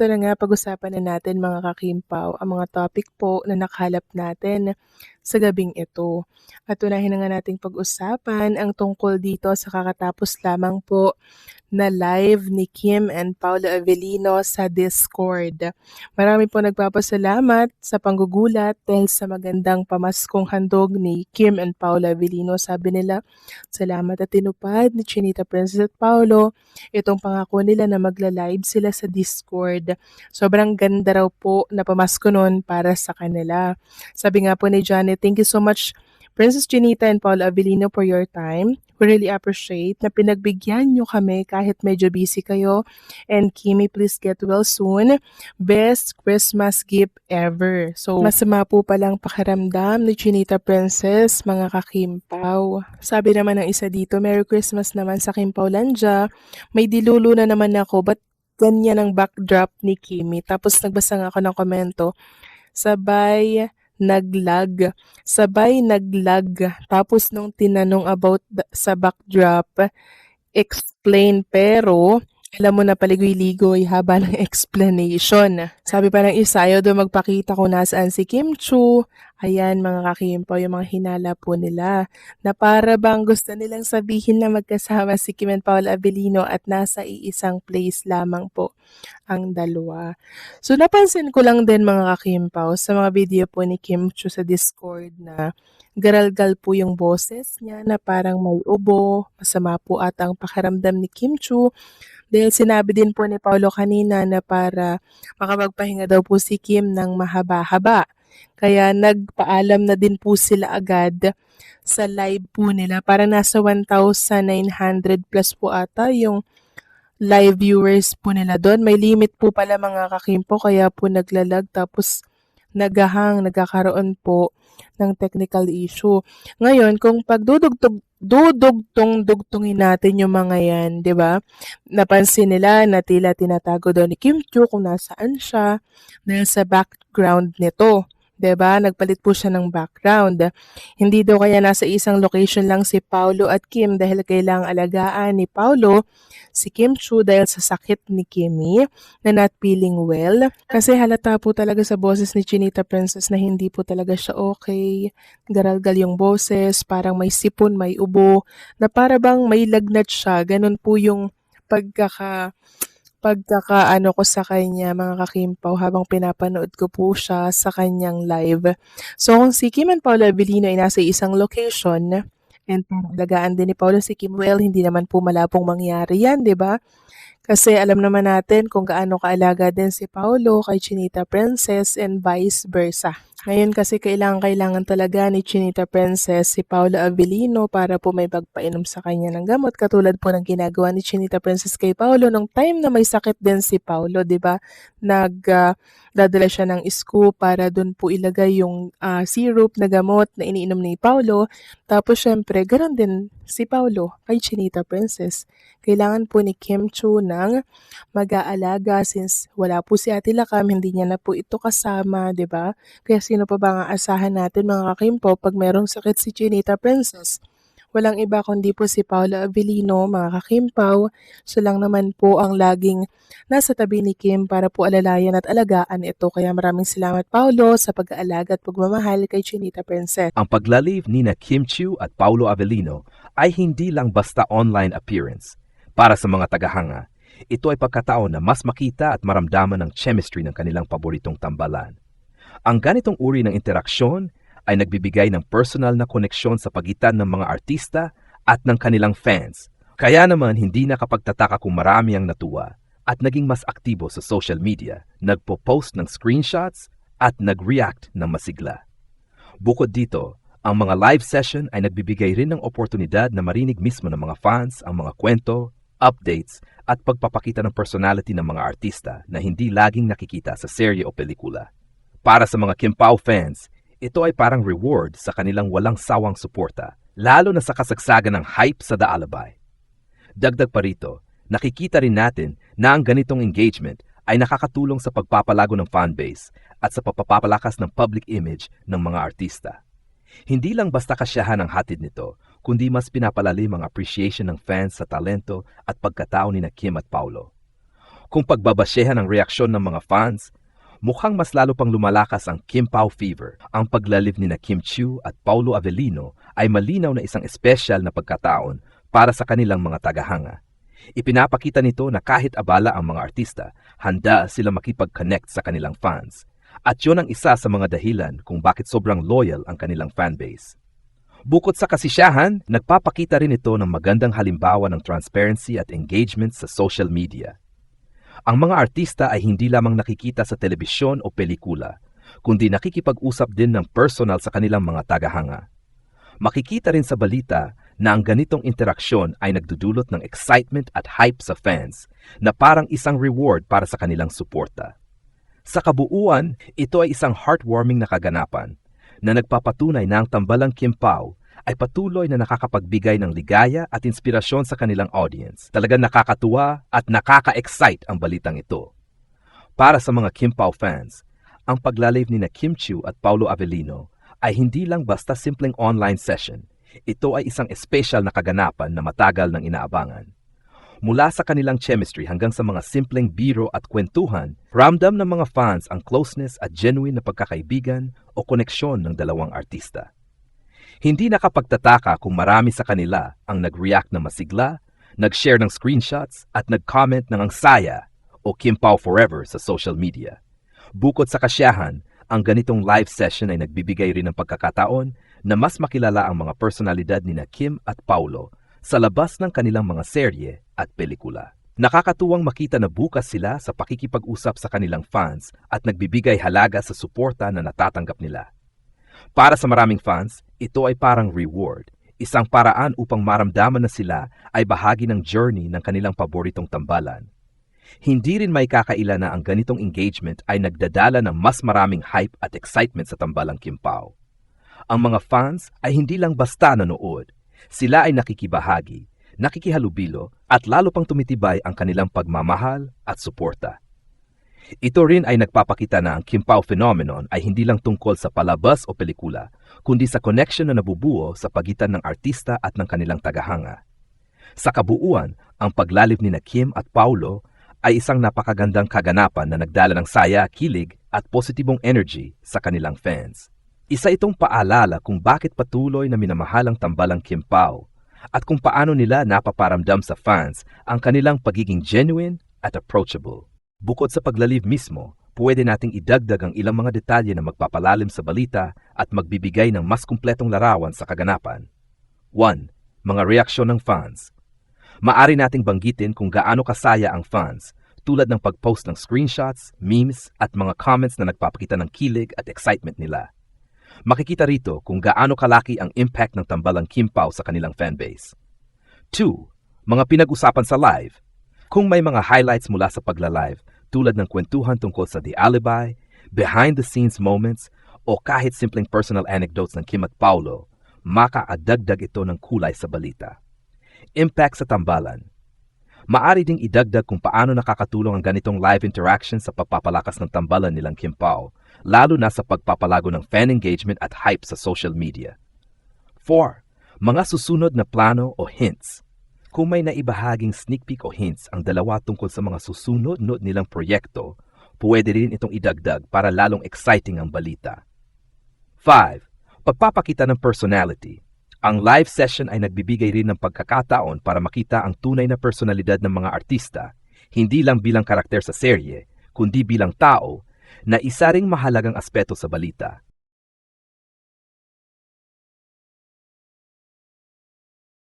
ito na nga, pag-usapan na natin mga kakimpaw ang mga topic po na nakalap natin sa gabing ito. At unahin na nga nating pag-usapan ang tungkol dito sa kakatapos lamang po na live ni Kim and Paolo Avellino sa Discord. Marami po nagpapasalamat sa panggugulat dahil sa magandang pamaskong handog ni Kim and Paolo Avellino. Sabi nila, salamat at tinupad ni Chinita Princess at Paolo itong pangako nila na magla-live sila sa Discord. Sobrang ganda raw po na pamasko nun para sa kanila. Sabi nga po ni Janet, thank you so much Princess Chinita and Paolo Avellino for your time. We really appreciate na pinagbigyan nyo kami kahit medyo busy kayo. And Kimi, please get well soon. Best Christmas gift ever. So, masama po palang pakiramdam ni Chinita Princess, mga kakimpaw. Sabi naman ng isa dito, Merry Christmas naman sa Kimpawlandia. May dilulo na naman ako, ba't ganyan ang backdrop ni Kimi? Tapos nagbasa nga ako ng komento, sabay naglag. Tapos nung tinanong about sa backdrop, explain, pero alam mo na paligoy-ligoy haba ng explanation. Sabi pa ng isa, ayaw daw magpakita kung nasaan si Kim Chu. Ayan mga kakimpaw, yung mga hinala po nila na para bang gusto nilang sabihin na magkasama si Kim and Paolo Avellino at nasa iisang place lamang po ang dalawa. So napansin ko lang din mga kakimpaw sa mga video po ni Kim Chu sa Discord na garalgal po yung boses niya na parang may ubo, masama po ata ang pakiramdam ni Kim Chu. Dahil sinabi din po ni Paolo kanina na para makapagpahinga daw po si Kim ng mahaba-haba. Kaya nagpaalam na din po sila agad sa live po nila. Parang nasa 1,900 plus po ata yung live viewers po nila doon. May limit po pala mga kakimpo kaya po naglalag tapos nagkakaroon po ng technical issue. Ngayon, kung dudugtungin natin yung mga yan, di ba? Napansin nila na tila tinatago daw ni Kim Chu kung nasaan siya dahil sa background nito. Diba? Nagpalit po siya ng background. Hindi daw kaya nasa isang location lang si Paolo at Kim dahil kailangang alagaan ni Paolo si Kim Chu dahil sa sakit ni Kimi na not feeling well. Kasi halata po talaga sa boses ni Chinita Princess na hindi po talaga siya okay. Garalgal yung boses, parang may sipon, may ubo, na para bang may lagnat siya. Ganun po yung pagkakaano ko sa kanya mga kakimpaw habang pinapanood ko po siya sa kanyang live. So kung si Kim and Paolo Avellino ay nasa isang location and alagaan din ni Paolo si Kim, well, hindi naman po malabong mangyari yan, di ba? Kasi alam naman natin kung gaano kaalaga din si Paolo kay Chinita Princess and vice versa. Ngayon kasi kailangan talaga ni Chinita Princess si Paolo Avellino para po may pagpainom sa kanya ng gamot. Katulad po ng ginagawa ni Chinita Princess kay Paolo nung time na may sakit din si Paolo, di ba? Dadala siya ng scoop para doon po ilagay yung syrup na gamot na iniinom ni Paolo. Tapos syempre, ganoon din si Paolo kay Chinita Princess. Kailangan po ni Kim Chu ng mag-aalaga since wala po si Ate Lakam, hindi niya na po ito kasama, di ba? Kaya sino pa ba ang aasahan natin mga kakimpo pag merong sakit si Chinita Princess? Walang iba kundi po si Paolo Avellino, mga kakimpaw. Siya lang naman po ang laging nasa tabi ni Kim para po alalayan at alagaan ito. Kaya maraming salamat Paolo sa pag-aalaga at pagmamahal kay Chinita Princess. Ang paglalive ni na Kim Chu at Paolo Avellino ay hindi lang basta online appearance. Para sa mga tagahanga, ito ay pagkataon na mas makita at maramdaman ang chemistry ng kanilang paboritong tambalan. Ang ganitong uri ng interaksyon ay nagbibigay ng personal na koneksyon sa pagitan ng mga artista at ng kanilang fans. Kaya naman hindi nakapagtataka kung marami ang natuwa at naging mas aktibo sa social media, nagpo-post ng screenshots at nag-react ng masigla. Bukod dito, ang mga live session ay nagbibigay rin ng oportunidad na marinig mismo ng mga fans ang mga kwento, updates at pagpapakita ng personality ng mga artista na hindi laging nakikita sa serye o pelikula. Para sa mga Kimpao fans, ito ay parang reward sa kanilang walang sawang suporta, lalo na sa kasagsagan ng hype sa The Alibay. Dagdag pa rito, nakikita rin natin na ang ganitong engagement ay nakakatulong sa pagpapalago ng fanbase at sa pagpapalakas ng public image ng mga artista. Hindi lang basta kasiyahan ang hatid nito, kundi mas pinapalalim ang appreciation ng fans sa talento at pagkatao ni Kim at Paolo. Kung pagbabasyehan ang reaksyon ng mga fans, mukhang mas lalo pang lumalakas ang Kim Pao fever. Ang paglalib ni na Kim Chiu at Paulo Avellino ay malinaw na isang espesyal na pagkataon para sa kanilang mga tagahanga. Ipinapakita nito na kahit abala ang mga artista, handa sila makipag-connect sa kanilang fans. At yun ang isa sa mga dahilan kung bakit sobrang loyal ang kanilang fanbase. Bukod sa kasisiyahan, nagpapakita rin ito ng magandang halimbawa ng transparency at engagement sa social media. Ang mga artista ay hindi lamang nakikita sa telebisyon o pelikula, kundi nakikipag-usap din ng personal sa kanilang mga tagahanga. Makikita rin sa balita na ang ganitong interaksyon ay nagdudulot ng excitement at hype sa fans na parang isang reward para sa kanilang suporta. Sa kabuuan, ito ay isang heartwarming na kaganapan na nagpapatunay na ang tambalang Kim Pao ay patuloy na nakakapagbigay ng ligaya at inspirasyon sa kanilang audience. Talagang nakakatuwa at nakaka-excite ang balitang ito. Para sa mga Kim Pao fans, ang paglalive ni na Kim Chiu at Paulo Avellino ay hindi lang basta simpleng online session. Ito ay isang espesyal na kaganapan na matagal ng inaabangan. Mula sa kanilang chemistry hanggang sa mga simpleng biro at kwentuhan, ramdam ng mga fans ang closeness at genuine na pagkakaibigan o koneksyon ng dalawang artista. Hindi nakapagtataka kung marami sa kanila ang nag-react na masigla, nag-share ng screenshots at nag-comment ng ang saya o Kim Pao Forever sa social media. Bukod sa kasiyahan, ang ganitong live session ay nagbibigay rin ng pagkakataon na mas makilala ang mga personalidad ni na Kim at Paulo sa labas ng kanilang mga serye at pelikula. Nakakatuwang makita na bukas sila sa pakikipag-usap sa kanilang fans at nagbibigay halaga sa suporta na natatanggap nila. Para sa maraming fans, ito ay parang reward, isang paraan upang maramdaman na sila ay bahagi ng journey ng kanilang paboritong tambalan. Hindi rin may kakaila na ang ganitong engagement ay nagdadala ng mas maraming hype at excitement sa tambalang Kim Pao. Ang mga fans ay hindi lang basta nanood, sila ay nakikibahagi, nakikihalubilo at lalo pang tumitibay ang kanilang pagmamahal at suporta. Ito rin ay nagpapakita na ang Kim Pao phenomenon ay hindi lang tungkol sa palabas o pelikula, kundi sa connection na nabubuo sa pagitan ng artista at ng kanilang tagahanga. Sa kabuuan, ang paglalib ni na Kim at Paulo ay isang napakagandang kaganapan na nagdala ng saya, kilig at positibong energy sa kanilang fans. Isa itong paalala kung bakit patuloy na minamahal ang tambalang Kim Pao at kung paano nila napaparamdam sa fans ang kanilang pagiging genuine at approachable. Bukod sa paglalib mismo, pwede nating idagdag ang ilang mga detalye na magpapalalim sa balita at magbibigay ng mas kumpletong larawan sa kaganapan. 1. Mga reaksyon ng fans. Maari nating banggitin kung gaano kasaya ang fans, tulad ng pag-post ng screenshots, memes at mga comments na nagpapakita ng kilig at excitement nila. Makikita rito kung gaano kalaki ang impact ng tambalang Kim Pao sa kanilang fanbase. 2. Mga pinag-usapan sa live. Kung may mga highlights mula sa pagla-live, tulad ng kwentuhan tungkol sa The Alibi, behind-the-scenes moments, o kahit simpleng personal anecdotes ng Kim at Paulo, makaadagdag ito ng kulay sa balita. Impact sa tambalan. Maari ding idagdag kung paano nakakatulong ang ganitong live interaction sa pagpapalakas ng tambalan nilang Kim Pao, lalo na sa pagpapalago ng fan engagement at hype sa social media. 4. Mga susunod na plano o hints. Kung may naibahaging sneak peek o hints ang dalawa tungkol sa mga susunod nilang proyekto, pwede rin itong idagdag para lalong exciting ang balita. 5. Pagpapakita ng personality. Ang live session ay nagbibigay rin ng pagkakataon para makita ang tunay na personalidad ng mga artista, hindi lang bilang karakter sa serye, kundi bilang tao, na isa ring mahalagang aspeto sa balita.